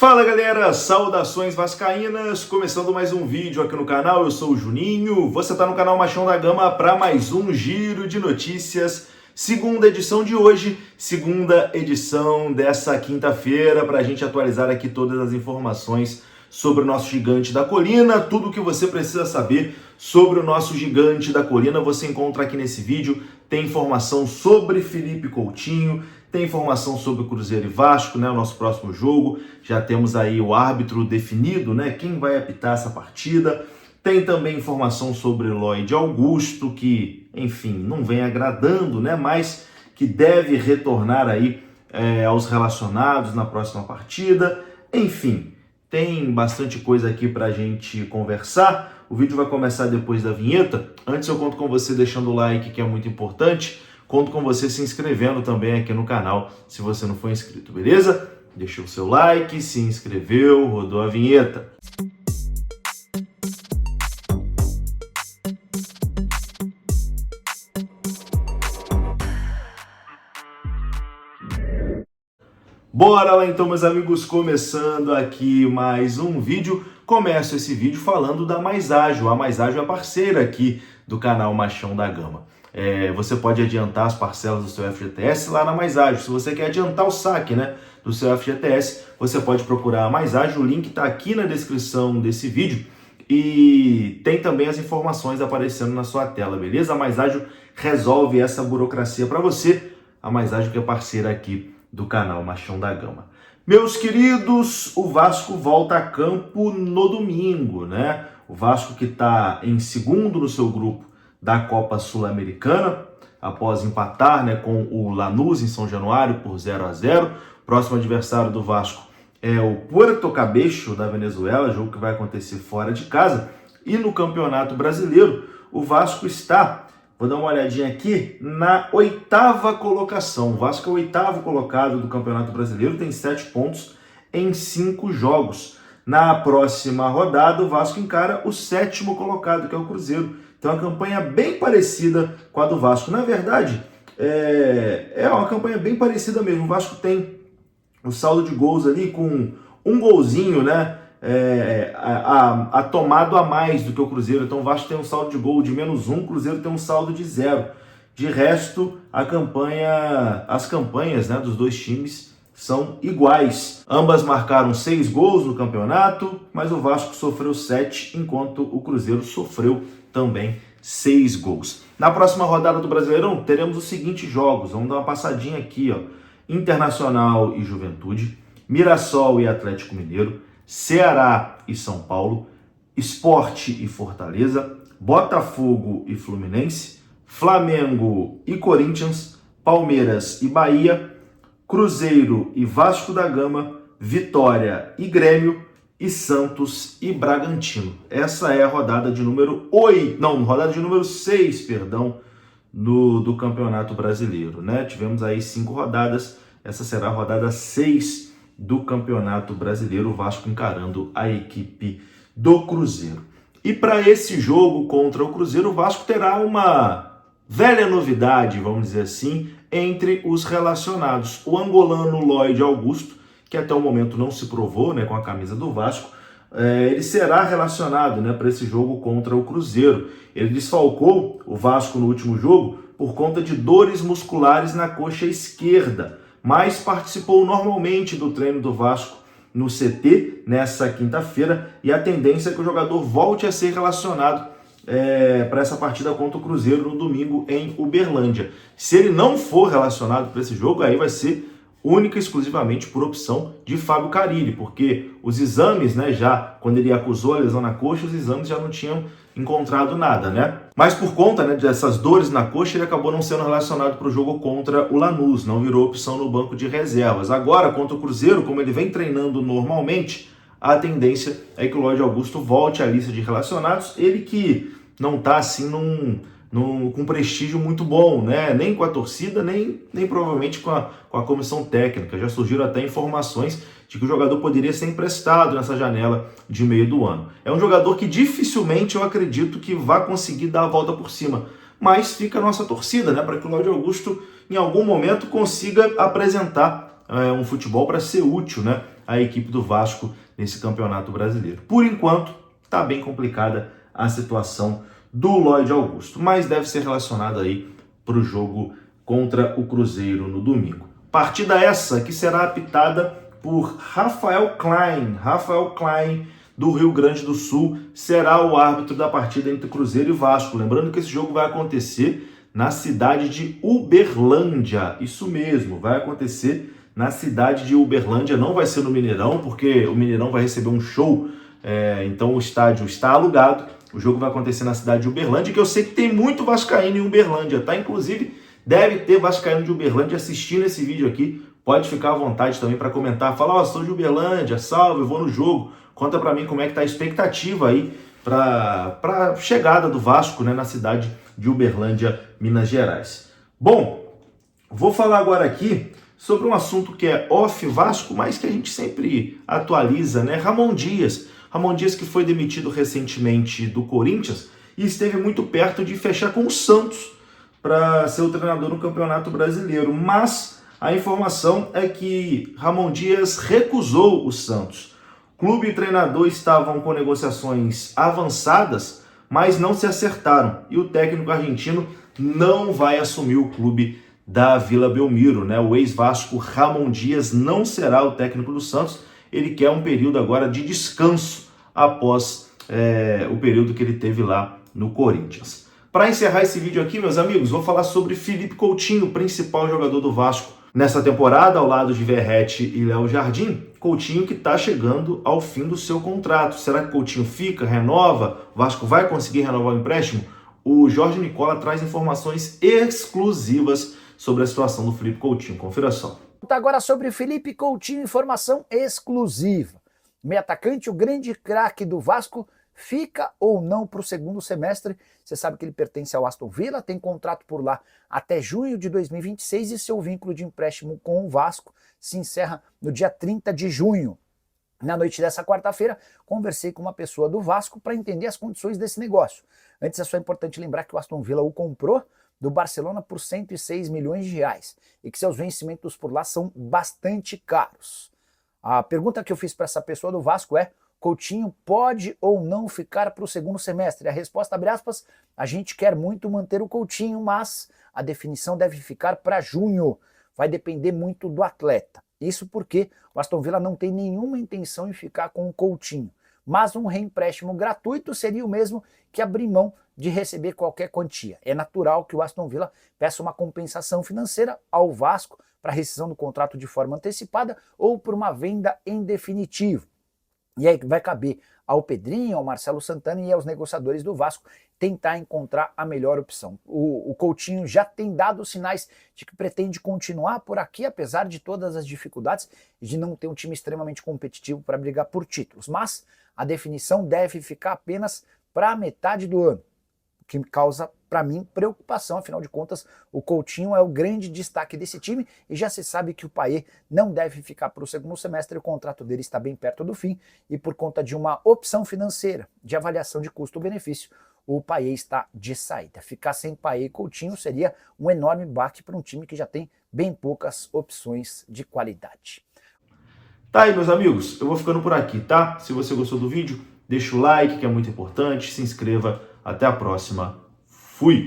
Fala galera, saudações vascaínas, começando mais um vídeo aqui no canal, eu sou o Juninho, você está no canal Machão da Gama para mais um giro de notícias, segunda edição de hoje, segunda edição dessa quinta-feira, para a gente atualizar aqui todas as informações sobre o nosso gigante da colina, tudo o que você precisa saber sobre o nosso gigante da colina você encontra aqui nesse vídeo, tem informação sobre Felipe Coutinho, tem informação sobre Cruzeiro e Vasco, né, o nosso próximo jogo, já temos aí o árbitro definido, né, quem vai apitar essa partida, tem também informação sobre Lloyd Augusto, que, enfim, não vem agradando, né, mas que deve retornar aí aos relacionados na próxima partida, enfim, tem bastante coisa aqui para a gente conversar, o vídeo vai começar depois da vinheta, antes eu conto com você deixando o like, que é muito importante, conto com você se inscrevendo também aqui no canal, se você não for inscrito, beleza? Deixou o seu like, se inscreveu, rodou a vinheta. Bora lá então, meus amigos, começando aqui mais um vídeo. Começo esse vídeo falando da Mais Ágil. A Mais Ágil é parceira aqui do canal Machão da Gama. Você pode adiantar as parcelas do seu FGTS lá na Mais Ágil. Se você quer adiantar o saque, né, do seu FGTS, você pode procurar a Mais Ágil. O link está aqui na descrição desse vídeo e tem também as informações aparecendo na sua tela, beleza? A Mais Ágil resolve essa burocracia para você. A Mais Ágil que é parceira aqui do canal Machão da Gama. Meus queridos, o Vasco volta a campo no domingo, né? O Vasco que está em segundo no seu grupo da Copa Sul-Americana, após empatar, né, com o Lanús em São Januário por 0-0. Próximo adversário do Vasco é o Puerto Cabello da Venezuela, jogo que vai acontecer fora de casa. E no Campeonato Brasileiro, o Vasco está, vou dar uma olhadinha aqui, na 8ª colocação. O Vasco é o 8º colocado do Campeonato Brasileiro, tem 7 pontos em 5 jogos. Na próxima rodada, o Vasco encara o 7º colocado, que é o Cruzeiro. Então, uma campanha bem parecida com a do Vasco. Na verdade, é uma campanha bem parecida mesmo. O Vasco tem o saldo de gols ali com um golzinho, né? A tomado a mais do que o Cruzeiro. Então, o Vasco tem um saldo de gol de -1, o Cruzeiro tem um saldo de 0. De resto, as campanhas, né, dos dois times são iguais. Ambas marcaram 6 gols no campeonato, mas o Vasco sofreu 7, enquanto o Cruzeiro sofreu também 6 gols. Na próxima rodada do Brasileirão, teremos os seguintes jogos. Vamos dar uma passadinha aqui, ó. Internacional e Juventude, Mirassol e Atlético Mineiro, Ceará e São Paulo, Sport e Fortaleza, Botafogo e Fluminense, Flamengo e Corinthians, Palmeiras e Bahia, Cruzeiro e Vasco da Gama, Vitória e Grêmio, e Santos e Bragantino. Essa é a rodada de número 6, do Campeonato Brasileiro, né? Tivemos aí 5 rodadas, essa será a rodada 6 do Campeonato Brasileiro, o Vasco encarando a equipe do Cruzeiro. E para esse jogo contra o Cruzeiro, o Vasco terá uma velha novidade, vamos dizer assim, entre os relacionados. O angolano Lloyd Augusto, que até o momento não se provou, né, com a camisa do Vasco, ele será relacionado, né, para esse jogo contra o Cruzeiro. Ele desfalcou o Vasco no último jogo por conta de dores musculares na coxa esquerda, mas participou normalmente do treino do Vasco no CT nessa quinta-feira e a tendência é que o jogador volte a ser relacionado para essa partida contra o Cruzeiro no domingo em Uberlândia. Se ele não for relacionado para esse jogo, aí vai ser única e exclusivamente por opção de Fábio Carille, porque os exames, né, já quando ele acusou a lesão na coxa, os exames já não tinham encontrado nada, né? Mas por conta, né, dessas dores na coxa, ele acabou não sendo relacionado para o jogo contra o Lanús, não virou opção no banco de reservas. Agora, contra o Cruzeiro, como ele vem treinando normalmente, a tendência é que o Lloyd Augusto volte à lista de relacionados, ele que não está assim com prestígio muito bom, né? Nem com a torcida, nem provavelmente com a comissão técnica. Já surgiram até informações de que o jogador poderia ser emprestado nessa janela de meio do ano. É um jogador que dificilmente eu acredito que vá conseguir dar a volta por cima, mas fica a nossa torcida, né? Para que o Lloyd Augusto em algum momento consiga apresentar um futebol para ser útil, né, a equipe do Vasco nesse Campeonato Brasileiro. Por enquanto, está bem complicada a situação do Lloyd Augusto, mas deve ser relacionada aí para o jogo contra o Cruzeiro no domingo. Partida essa que será apitada por Rafael Klein. Rafael Klein, do Rio Grande do Sul, será o árbitro da partida entre Cruzeiro e Vasco. Lembrando que esse jogo vai acontecer na cidade de Uberlândia. Isso mesmo, vai acontecer na cidade de Uberlândia. Não vai ser no Mineirão, porque o Mineirão vai receber um show, então o estádio está alugado. O jogo vai acontecer na cidade de Uberlândia, que eu sei que tem muito vascaíno em Uberlândia, tá? Inclusive, deve ter vascaíno de Uberlândia assistindo esse vídeo aqui. Pode ficar à vontade também para comentar. Falar, ó, sou de Uberlândia, salve, eu vou no jogo. Conta para mim como é que tá a expectativa aí para a chegada do Vasco, né, na cidade de Uberlândia, Minas Gerais. Bom, vou falar agora aqui sobre um assunto que é off Vasco, mas que a gente sempre atualiza, né? Ramon Dias. Ramon Dias, que foi demitido recentemente do Corinthians e esteve muito perto de fechar com o Santos para ser o treinador no Campeonato Brasileiro. Mas a informação é que Ramon Dias recusou o Santos. Clube e treinador estavam com negociações avançadas, mas não se acertaram. E o técnico argentino não vai assumir o clube da Vila Belmiro, né? O ex-Vasco Ramon Dias não será o técnico do Santos. Ele quer um período agora de descanso após o período que ele teve lá no Corinthians. Para encerrar esse vídeo aqui, meus amigos, vou falar sobre Felipe Coutinho, principal jogador do Vasco nessa temporada, ao lado de Verratti e Léo Jardim. Coutinho que está chegando ao fim do seu contrato. Será que Coutinho fica, renova? O Vasco vai conseguir renovar o empréstimo? O Jorge Nicola traz informações exclusivas sobre a situação do Felipe Coutinho. Confira só. Agora sobre Felipe Coutinho, informação exclusiva. Meio atacante, o grande craque do Vasco, fica ou não para o segundo semestre. Você sabe que ele pertence ao Aston Villa, tem contrato por lá até junho de 2026 e seu vínculo de empréstimo com o Vasco se encerra no dia 30 de junho. Na noite dessa quarta-feira, conversei com uma pessoa do Vasco para entender as condições desse negócio. Antes é só importante lembrar que o Aston Villa o comprou do Barcelona por 106 milhões de reais e que seus vencimentos por lá são bastante caros. A pergunta que eu fiz para essa pessoa do Vasco é: Coutinho pode ou não ficar para o segundo semestre? A resposta, abre aspas, a gente quer muito manter o Coutinho, mas a definição deve ficar para junho. Vai depender muito do atleta. Isso porque o Aston Villa não tem nenhuma intenção em ficar com o Coutinho. Mas um reempréstimo gratuito seria o mesmo que abrir mão de receber qualquer quantia. É natural que o Aston Villa peça uma compensação financeira ao Vasco para rescisão do contrato de forma antecipada ou por uma venda em definitivo. E aí vai caber ao Pedrinho, ao Marcelo Santana e aos negociadores do Vasco tentar encontrar a melhor opção. O Coutinho já tem dado sinais de que pretende continuar por aqui, apesar de todas as dificuldades e de não ter um time extremamente competitivo para brigar por títulos. Mas a definição deve ficar apenas para a metade do ano, o que causa, para mim, preocupação. Afinal de contas, o Coutinho é o grande destaque desse time e já se sabe que o Payet não deve ficar para o segundo semestre, o contrato dele está bem perto do fim e por conta de uma opção financeira de avaliação de custo-benefício, o Payet está de saída. Ficar sem Payet e Coutinho seria um enorme baque para um time que já tem bem poucas opções de qualidade. Tá aí, meus amigos, eu vou ficando por aqui, tá? Se você gostou do vídeo, deixa o like, que é muito importante, se inscreva. Até a próxima. Fui!